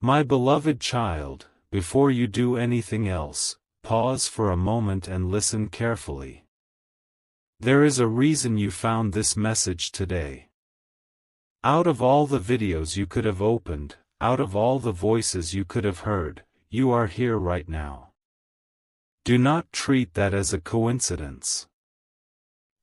My beloved child, before you do anything else, pause for a moment and listen carefully. There is a reason you found this message today. Out of all the videos you could have opened, out of all the voices you could have heard, you are here right now. Do not treat that as a coincidence.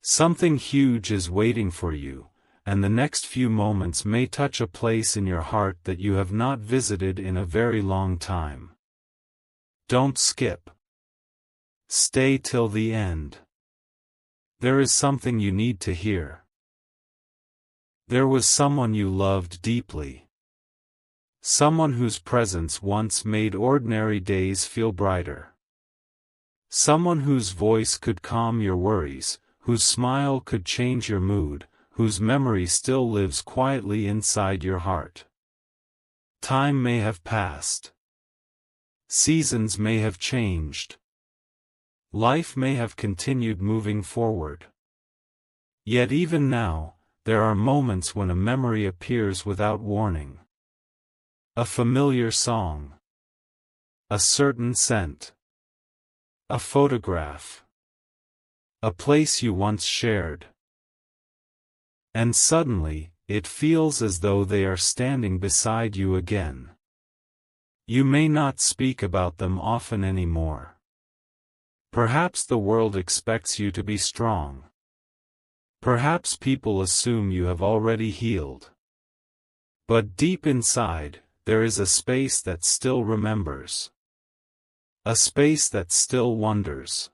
Something huge is waiting for you, and the next few moments may touch a place in your heart that you have not visited in a very long time. Don't skip. Stay till the end. There is something you need to hear. There was someone you loved deeply. Someone whose presence once made ordinary days feel brighter. Someone whose voice could calm your worries, whose smile could change your mood, whose memory still lives quietly inside your heart. Time may have passed. Seasons may have changed. Life may have continued moving forward. Yet even now, there are moments when a memory appears without warning. A familiar song. A certain scent. A photograph. A place you once shared. And suddenly, it feels as though they are standing beside you again. You may not speak about them often anymore. Perhaps the world expects you to be strong. Perhaps people assume you have already healed. But deep inside, there is a space that still remembers. A space that still wonders.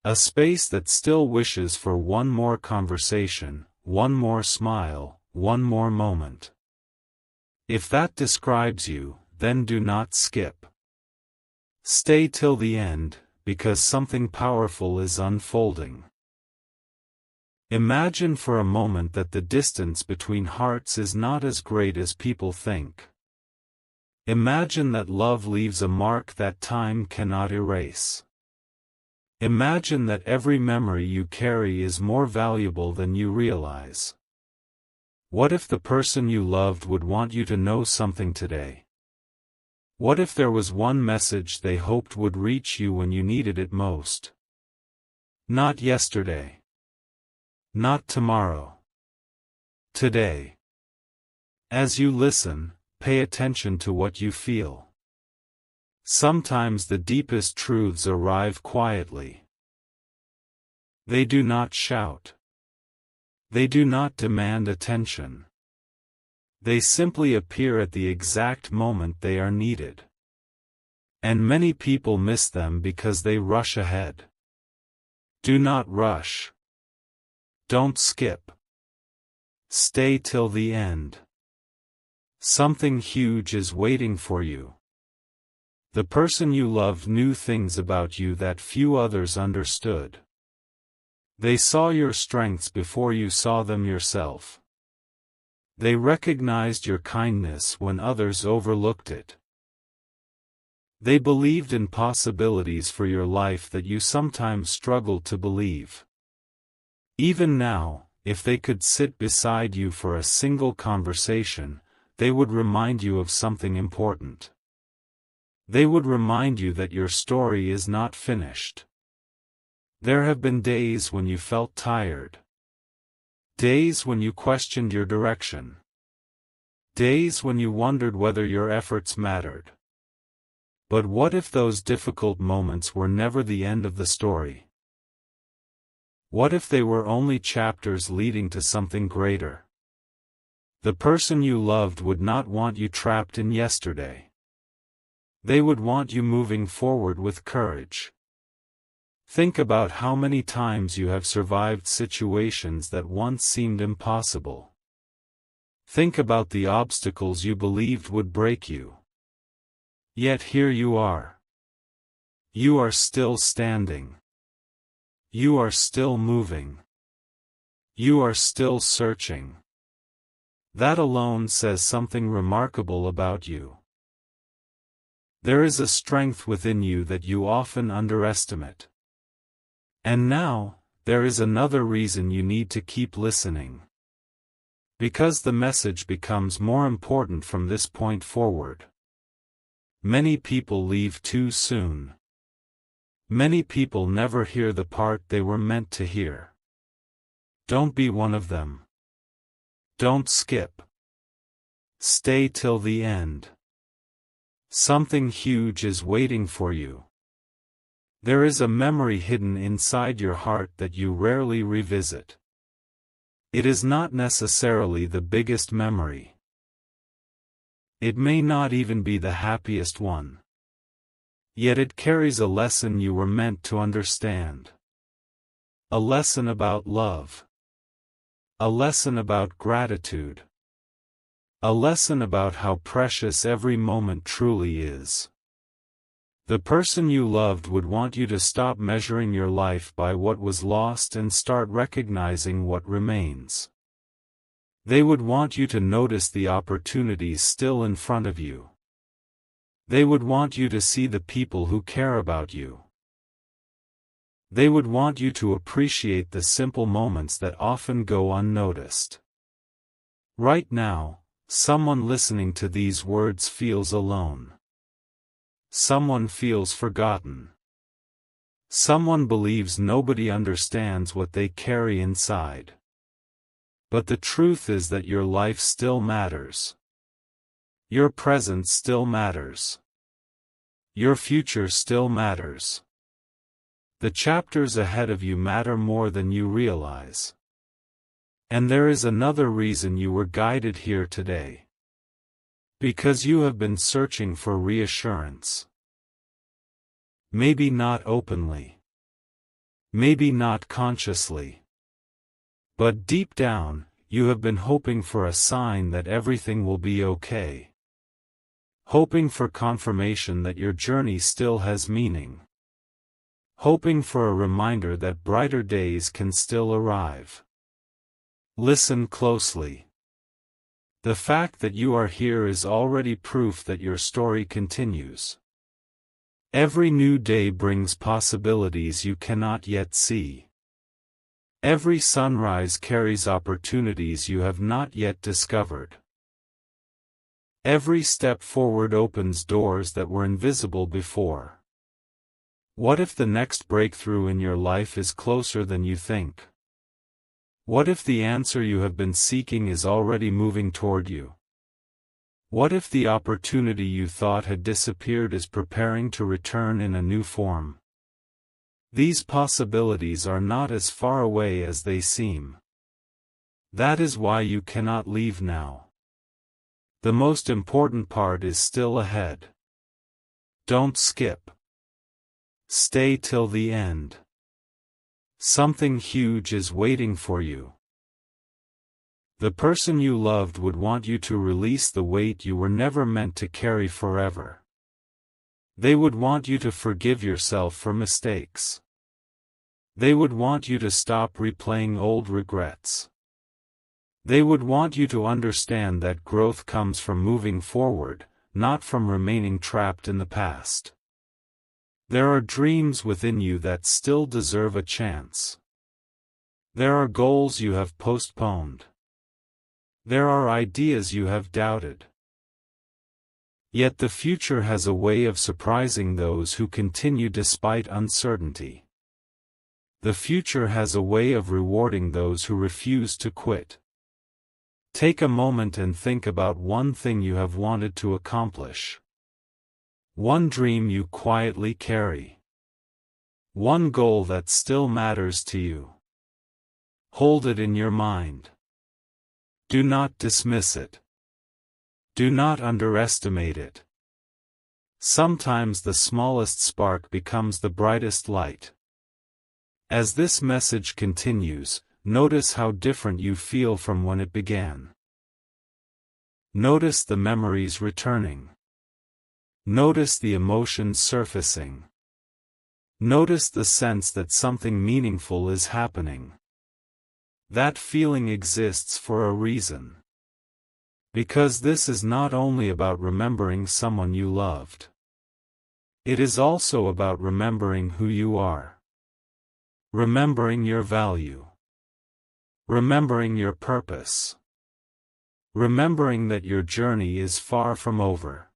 A space that still wishes for one more conversation, one more smile, one more moment. If that describes you, then do not skip. Stay till the end, because something powerful is unfolding. Imagine for a moment that the distance between hearts is not as great as people think. Imagine that love leaves a mark that time cannot erase. Imagine that every memory you carry is more valuable than you realize. What if the person you loved would want you to know something today? What if there was one message they hoped would reach you when you needed it most? Not yesterday. Not tomorrow. Today. As you listen, pay attention to what you feel. Sometimes the deepest truths arrive quietly. They do not shout. They do not demand attention. They simply appear at the exact moment they are needed. And many people miss them because they rush ahead. Do not rush. Don't skip. Stay till the end. Something huge is waiting for you. The person you loved knew things about you that few others understood. They saw your strengths before you saw them yourself. They recognized your kindness when others overlooked it. They believed in possibilities for your life that you sometimes struggled to believe. Even now, if they could sit beside you for a single conversation, they would remind you of something important. They would remind you that your story is not finished. There have been days when you felt tired. Days when you questioned your direction. Days when you wondered whether your efforts mattered. But what if those difficult moments were never the end of the story? What if they were only chapters leading to something greater? The person you loved would not want you trapped in yesterday. They would want you moving forward with courage. Think about how many times you have survived situations that once seemed impossible. Think about the obstacles you believed would break you. Yet here you are. You are still standing. You are still moving. You are still searching. That alone says something remarkable about you. There is a strength within you that you often underestimate. And now, there is another reason you need to keep listening. Because the message becomes more important from this point forward. Many people leave too soon. Many people never hear the part they were meant to hear. Don't be one of them. Don't skip. Stay till the end. Something huge is waiting for you. There is a memory hidden inside your heart that you rarely revisit. It is not necessarily the biggest memory. It may not even be the happiest one. Yet it carries a lesson you were meant to understand. A lesson about love. A lesson about gratitude. A lesson about how precious every moment truly is. The person you loved would want you to stop measuring your life by what was lost and start recognizing what remains. They would want you to notice the opportunities still in front of you. They would want you to see the people who care about you. They would want you to appreciate the simple moments that often go unnoticed. Right now, someone listening to these words feels alone. Someone feels forgotten. Someone believes nobody understands what they carry inside. But the truth is that your life still matters. Your present still matters. Your future still matters. The chapters ahead of you matter more than you realize. And there is another reason you were guided here today. Because you have been searching for reassurance. Maybe not openly. Maybe not consciously. But deep down, you have been hoping for a sign that everything will be okay. Hoping for confirmation that your journey still has meaning. Hoping for a reminder that brighter days can still arrive. Listen closely. The fact that you are here is already proof that your story continues. Every new day brings possibilities you cannot yet see. Every sunrise carries opportunities you have not yet discovered. Every step forward opens doors that were invisible before. What if the next breakthrough in your life is closer than you think? What if the answer you have been seeking is already moving toward you? What if the opportunity you thought had disappeared is preparing to return in a new form? These possibilities are not as far away as they seem. That is why you cannot leave now. The most important part is still ahead. Don't skip. Stay till the end. Something huge is waiting for you. The person you loved would want you to release the weight you were never meant to carry forever. They would want you to forgive yourself for mistakes. They would want you to stop replaying old regrets. They would want you to understand that growth comes from moving forward, not from remaining trapped in the past. There are dreams within you that still deserve a chance. There are goals you have postponed. There are ideas you have doubted. Yet the future has a way of surprising those who continue despite uncertainty. The future has a way of rewarding those who refuse to quit. Take a moment and think about one thing you have wanted to accomplish. One dream you quietly carry. One goal that still matters to you. Hold it in your mind. Do not dismiss it. Do not underestimate it. Sometimes the smallest spark becomes the brightest light. As this message continues, notice how different you feel from when it began. Notice the memories returning. Notice the emotions surfacing. Notice the sense that something meaningful is happening. That feeling exists for a reason. Because this is not only about remembering someone you loved. It is also about remembering who you are. Remembering your value. Remembering your purpose. remembering that your journey is far from over.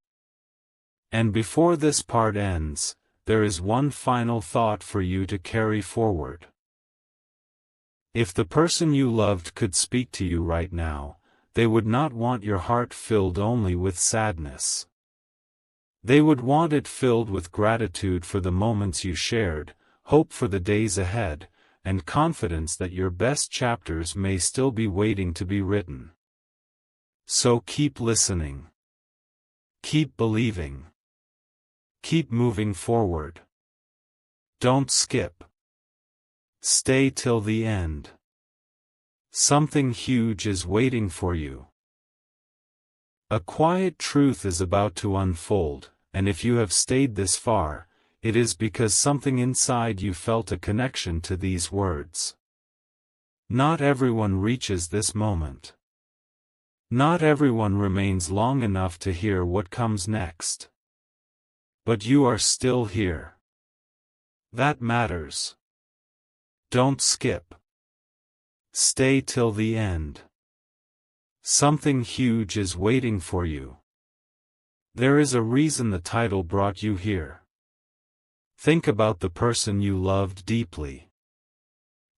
And before this part ends, there is one final thought for you to carry forward. If the person you loved could speak to you right now, they would not want your heart filled only with sadness. They would want it filled with gratitude for the moments you shared, hope for the days ahead, and confidence that your best chapters may still be waiting to be written. So keep listening. Keep believing. Keep moving forward. Don't skip. Stay till the end. Something huge is waiting for you. A quiet truth is about to unfold, and if you have stayed this far, it is because something inside you felt a connection to these words. Not everyone reaches this moment. Not everyone remains long enough to hear what comes next. But you are still here. That matters. Don't skip. Stay till the end. Something huge is waiting for you. There is a reason the title brought you here. Think about the person you loved deeply.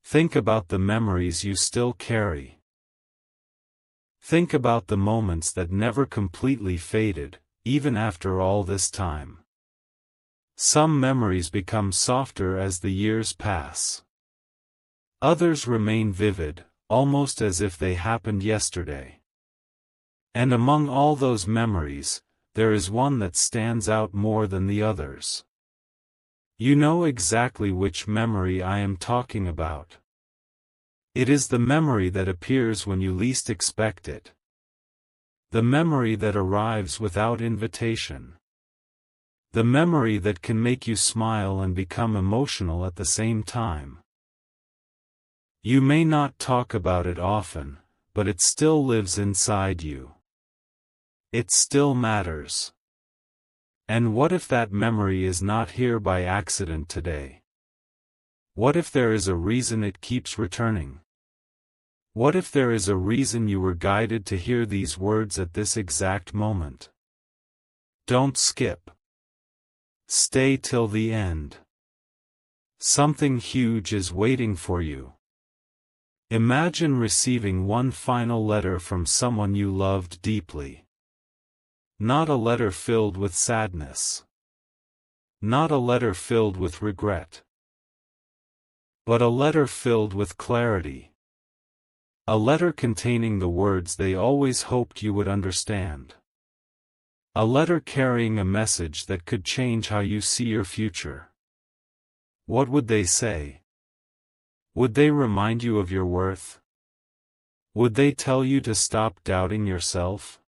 Think about the memories you still carry. Think about the moments that never completely faded, even after all this time. Some memories become softer as the years pass. Others remain vivid, almost as if they happened yesterday. And among all those memories, there is one that stands out more than the others. You know exactly which memory I am talking about. It is the memory that appears when you least expect it. The memory that arrives without invitation. The memory that can make you smile and become emotional at the same time. You may not talk about it often, but it still lives inside you. It still matters. And what if that memory is not here by accident today? What if there is a reason it keeps returning? What if there is a reason you were guided to hear these words at this exact moment? Don't skip. Stay till the end. Something huge is waiting for you. Imagine receiving one final letter from someone you loved deeply. Not a letter filled with sadness. Not a letter filled with regret. But a letter filled with clarity. A letter containing the words they always hoped you would understand. A letter carrying a message that could change how you see your future. What would they say? Would they remind you of your worth? Would they tell you to stop doubting yourself?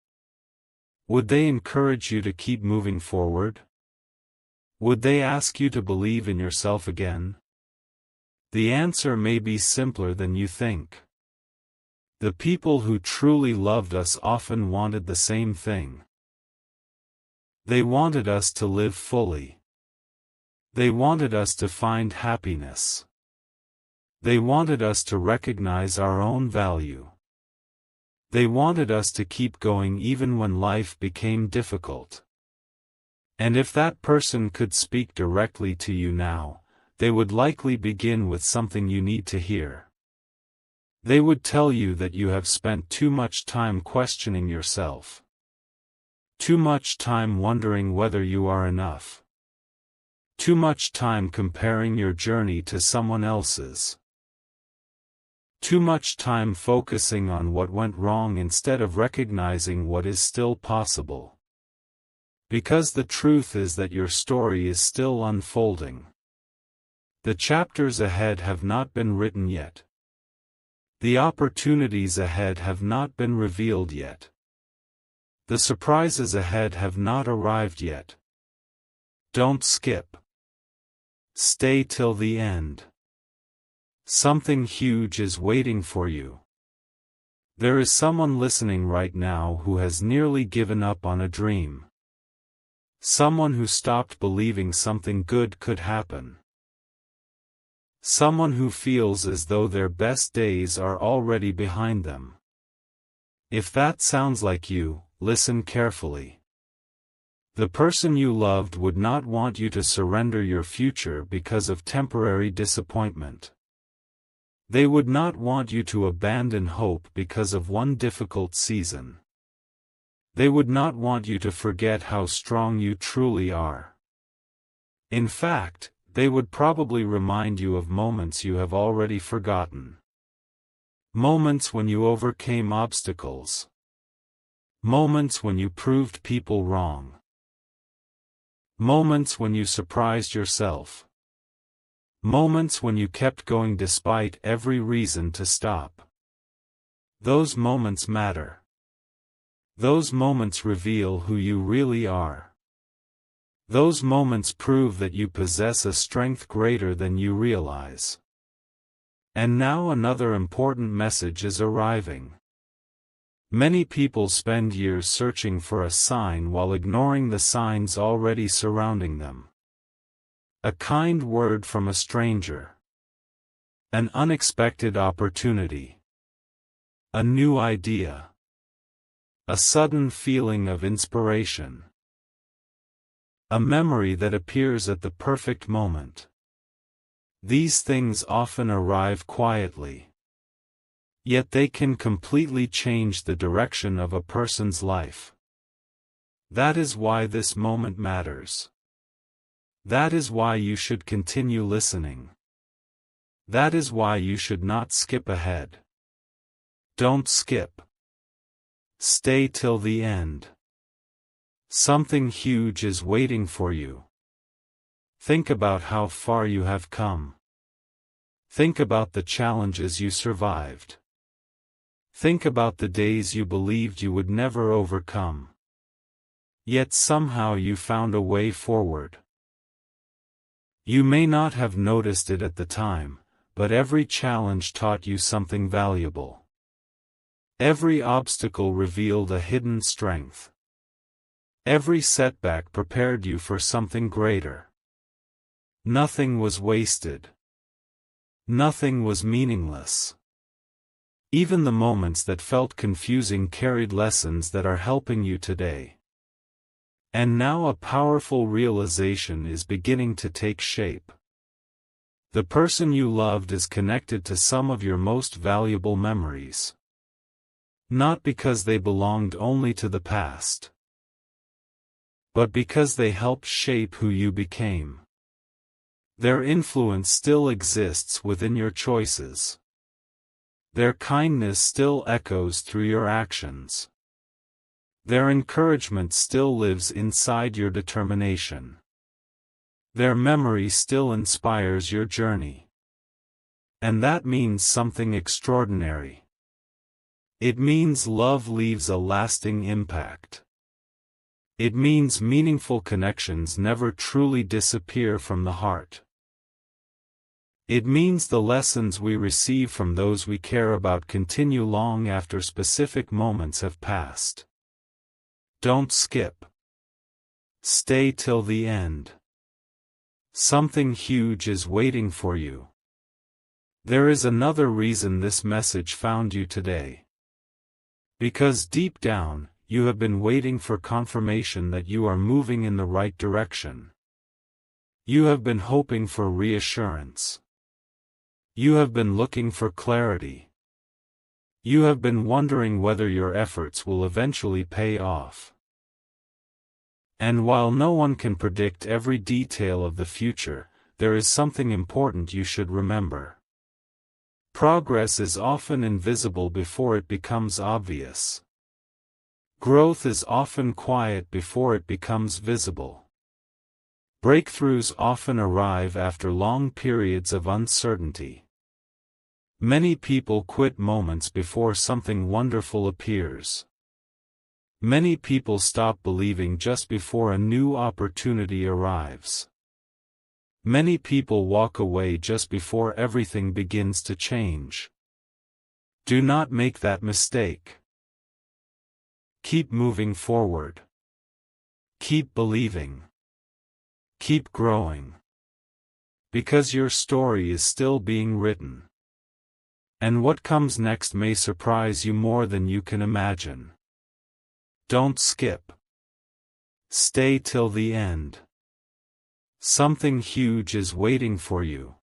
Would they encourage you to keep moving forward? Would they ask you to believe in yourself again? The answer may be simpler than you think. The people who truly loved us often wanted the same thing. They wanted us to live fully. They wanted us to find happiness. They wanted us to recognize our own value. They wanted us to keep going even when life became difficult. And if that person could speak directly to you now, they would likely begin with something you need to hear. They would tell you that you have spent too much time questioning yourself. Too much time wondering whether you are enough. Too much time comparing your journey to someone else's. Too much time focusing on what went wrong instead of recognizing what is still possible. Because the truth is that your story is still unfolding. The chapters ahead have not been written yet. The opportunities ahead have not been revealed yet. The surprises ahead have not arrived yet. Don't skip. Stay till the end. Something huge is waiting for you. There is someone listening right now who has nearly given up on a dream. Someone who stopped believing something good could happen. Someone who feels as though their best days are already behind them. If that sounds like you, listen carefully. The person you loved would not want you to surrender your future because of temporary disappointment. They would not want you to abandon hope because of one difficult season. They would not want you to forget how strong you truly are. In fact, they would probably remind you of moments you have already forgotten. Moments when you overcame obstacles. Moments when you proved people wrong. Moments when you surprised yourself. Moments when you kept going despite every reason to stop. Those moments matter. Those moments reveal who you really are. Those moments prove that you possess a strength greater than you realize. And now another important message is arriving. Many people spend years searching for a sign while ignoring the signs already surrounding them. A kind word from a stranger. An unexpected opportunity. A new idea. A sudden feeling of inspiration. A memory that appears at the perfect moment. These things often arrive quietly. Yet they can completely change the direction of a person's life. That is why this moment matters. That is why you should continue listening. That is why you should not skip ahead. Don't skip. Stay till the end. Something huge is waiting for you. Think about how far you have come. Think about the challenges you survived. Think about the days you believed you would never overcome. Yet somehow you found a way forward. You may not have noticed it at the time, but every challenge taught you something valuable. Every obstacle revealed a hidden strength. Every setback prepared you for something greater. Nothing was wasted. Nothing was meaningless. Even the moments that felt confusing carried lessons that are helping you today. And now a powerful realization is beginning to take shape. The person you loved is connected to some of your most valuable memories. Not because they belonged only to the past, but because they helped shape who you became. Their influence still exists within your choices. Their kindness still echoes through your actions. Their encouragement still lives inside your determination. Their memory still inspires your journey. And that means something extraordinary. It means love leaves a lasting impact. It means meaningful connections never truly disappear from the heart. It means the lessons we receive from those we care about continue long after specific moments have passed. Don't skip. Stay till the end. Something huge is waiting for you. There is another reason this message found you today. Because deep down, you have been waiting for confirmation that you are moving in the right direction. You have been hoping for reassurance. You have been looking for clarity. You have been wondering whether your efforts will eventually pay off. And while no one can predict every detail of the future, there is something important you should remember. Progress is often invisible before it becomes obvious. Growth is often quiet before it becomes visible. Breakthroughs often arrive after long periods of uncertainty. Many people quit moments before something wonderful appears. Many people stop believing just before a new opportunity arrives. Many people walk away just before everything begins to change. Do not make that mistake. Keep moving forward. Keep believing. Keep growing. Because your story is still being written. And what comes next may surprise you more than you can imagine. Don't skip. Stay till the end. Something huge is waiting for you.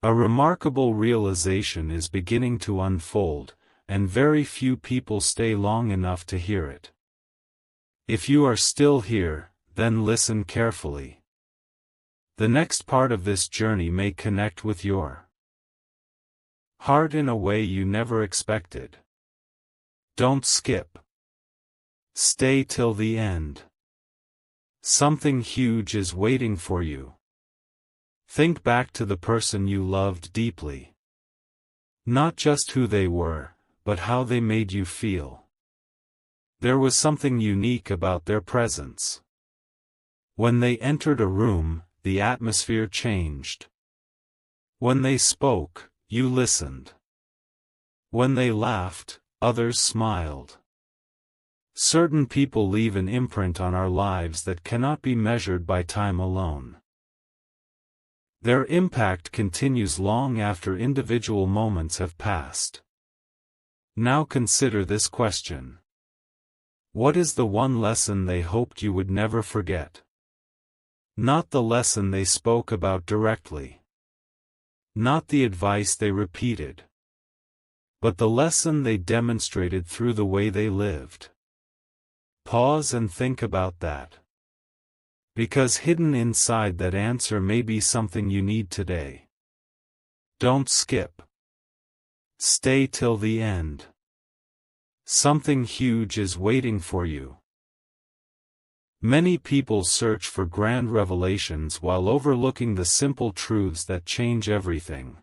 A remarkable realization is beginning to unfold, and very few people stay long enough to hear it. If you are still here, then listen carefully. The next part of this journey may connect with your heart in a way you never expected. Don't skip. Stay till the end. Something huge is waiting for you. Think back to the person you loved deeply. Not just who they were, but how they made you feel. There was something unique about their presence. When they entered a room, the atmosphere changed. When they spoke, you listened. When they laughed, others smiled. Certain people leave an imprint on our lives that cannot be measured by time alone. Their impact continues long after individual moments have passed. Now consider this question. What is the one lesson they hoped you would never forget? Not the lesson they spoke about directly. Not the advice they repeated. But the lesson they demonstrated through the way they lived. Pause and think about that. Because hidden inside that answer may be something you need today. Don't skip. Stay till the end. Something huge is waiting for you. Many people search for grand revelations while overlooking the simple truths that change everything.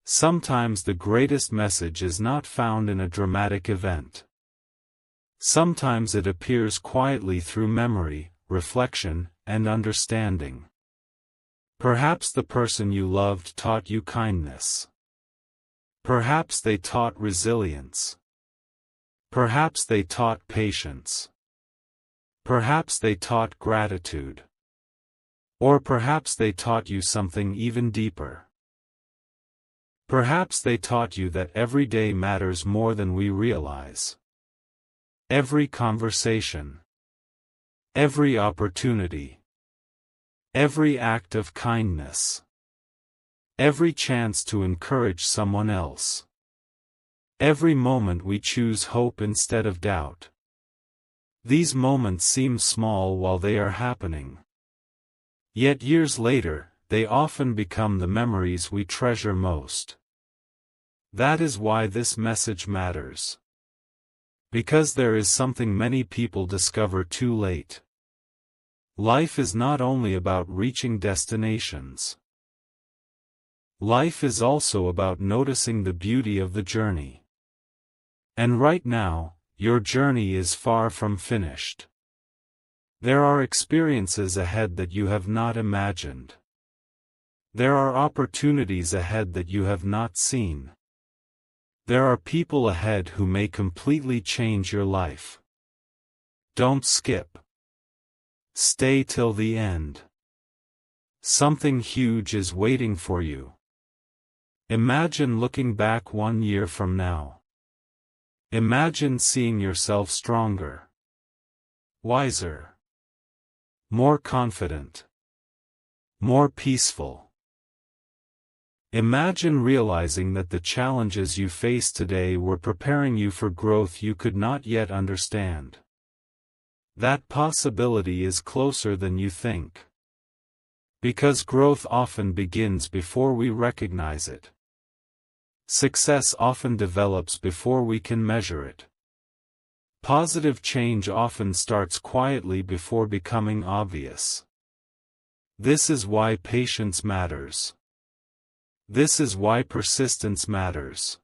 Sometimes the greatest message is not found in a dramatic event. Sometimes it appears quietly through memory, reflection, and understanding. Perhaps the person you loved taught you kindness. Perhaps they taught resilience. Perhaps they taught patience. Perhaps they taught gratitude. Or perhaps they taught you something even deeper. Perhaps they taught you that every day matters more than we realize. Every conversation. Every opportunity. Every act of kindness. Every chance to encourage someone else. Every moment we choose hope instead of doubt. These moments seem small while they are happening. Yet years later, they often become the memories we treasure most. That is why this message matters. Because there is something many people discover too late. Life is not only about reaching destinations. Life is also about noticing the beauty of the journey. And right now, your journey is far from finished. There are experiences ahead that you have not imagined. There are opportunities ahead that you have not seen. There are people ahead who may completely change your life. Don't skip. Stay till the end. Something huge is waiting for you. Imagine looking back 1 year from now. Imagine seeing yourself stronger, wiser, more confident, more peaceful. Imagine realizing that the challenges you face today were preparing you for growth you could not yet understand. That possibility is closer than you think. Because growth often begins before we recognize it. Success often develops before we can measure it. Positive change often starts quietly before becoming obvious. This is why patience matters. This is why persistence matters.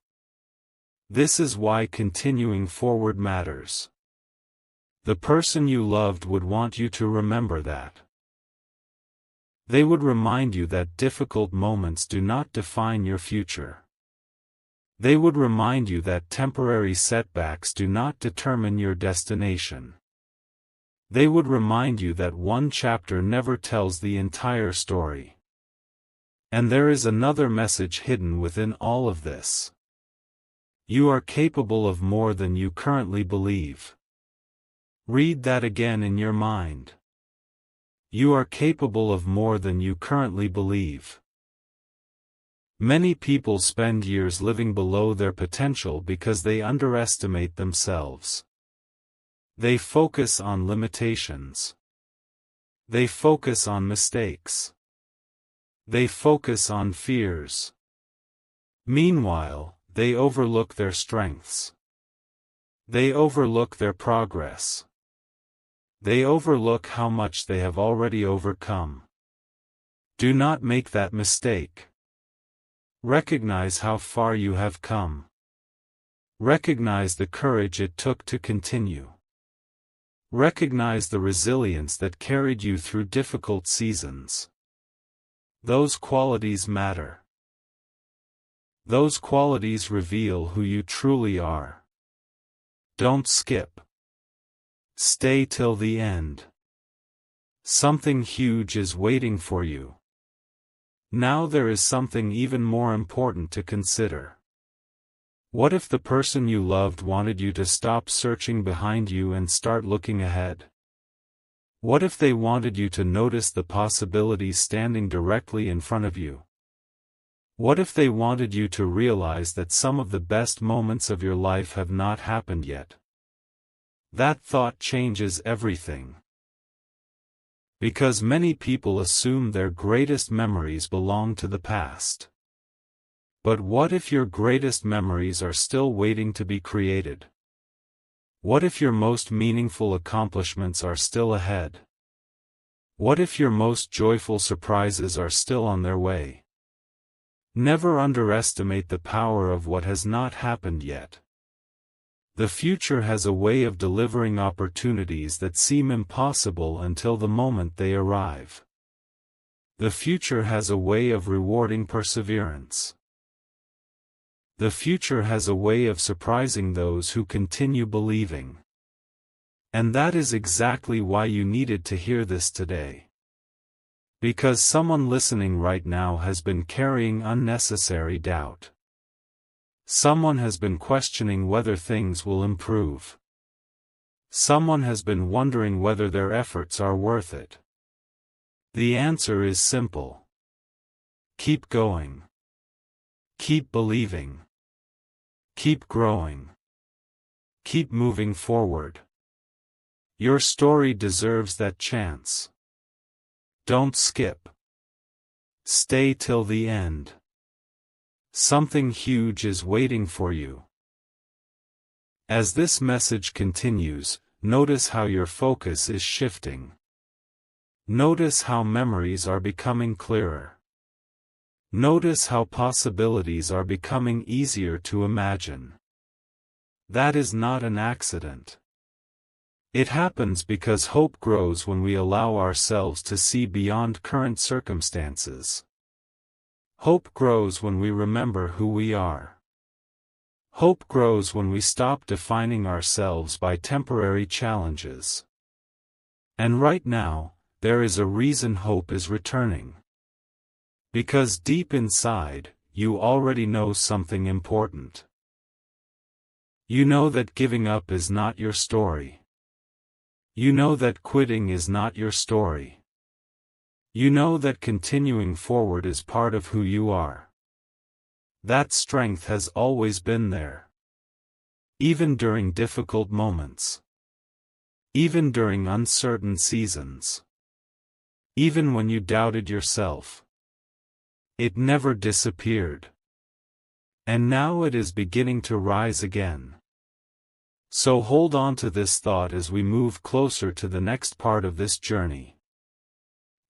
This is why continuing forward matters. The person you loved would want you to remember that. They would remind you that difficult moments do not define your future. They would remind you that temporary setbacks do not determine your destination. They would remind you that one chapter never tells the entire story. And there is another message hidden within all of this. You are capable of more than you currently believe. Read that again in your mind. You are capable of more than you currently believe. Many people spend years living below their potential because they underestimate themselves. They focus on limitations. They focus on mistakes. They focus on fears. Meanwhile, they overlook their strengths. They overlook their progress. They overlook how much they have already overcome. Do not make that mistake. Recognize how far you have come. Recognize the courage it took to continue. Recognize the resilience that carried you through difficult seasons. Those qualities matter. Those qualities reveal who you truly are. Don't skip. Stay till the end. Something huge is waiting for you. Now there is something even more important to consider. What if the person you loved wanted you to stop searching behind you and start looking ahead? What if they wanted you to notice the possibilities standing directly in front of you? What if they wanted you to realize that some of the best moments of your life have not happened yet? That thought changes everything. Because many people assume their greatest memories belong to the past. But what if your greatest memories are still waiting to be created? What if your most meaningful accomplishments are still ahead? What if your most joyful surprises are still on their way? Never underestimate the power of what has not happened yet. The future has a way of delivering opportunities that seem impossible until the moment they arrive. The future has a way of rewarding perseverance. The future has a way of surprising those who continue believing. And that is exactly why you needed to hear this today. Because someone listening right now has been carrying unnecessary doubt. Someone has been questioning whether things will improve. Someone has been wondering whether their efforts are worth it. The answer is simple. Keep going. Keep believing. Keep growing. Keep moving forward. Your story deserves that chance. Don't skip. Stay till the end. Something huge is waiting for you. As this message continues, notice how your focus is shifting. Notice how memories are becoming clearer. Notice how possibilities are becoming easier to imagine. That is not an accident. It happens because hope grows when we allow ourselves to see beyond current circumstances. Hope grows when we remember who we are. Hope grows when we stop defining ourselves by temporary challenges. And right now, there is a reason hope is returning. Because deep inside, you already know something important. You know that giving up is not your story. You know that quitting is not your story. You know that continuing forward is part of who you are. That strength has always been there. Even during difficult moments. Even during uncertain seasons. Even when you doubted yourself. It never disappeared. And now it is beginning to rise again. So hold on to this thought as we move closer to the next part of this journey.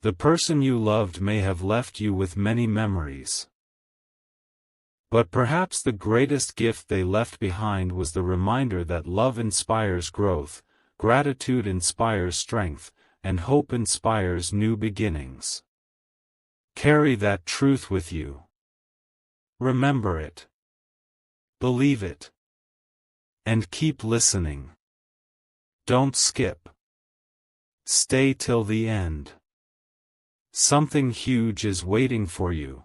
The person you loved may have left you with many memories. But perhaps the greatest gift they left behind was the reminder that love inspires growth, gratitude inspires strength, and hope inspires new beginnings. Carry that truth with you. Remember it. Believe it. And keep listening. Don't skip. Stay till the end. Something huge is waiting for you.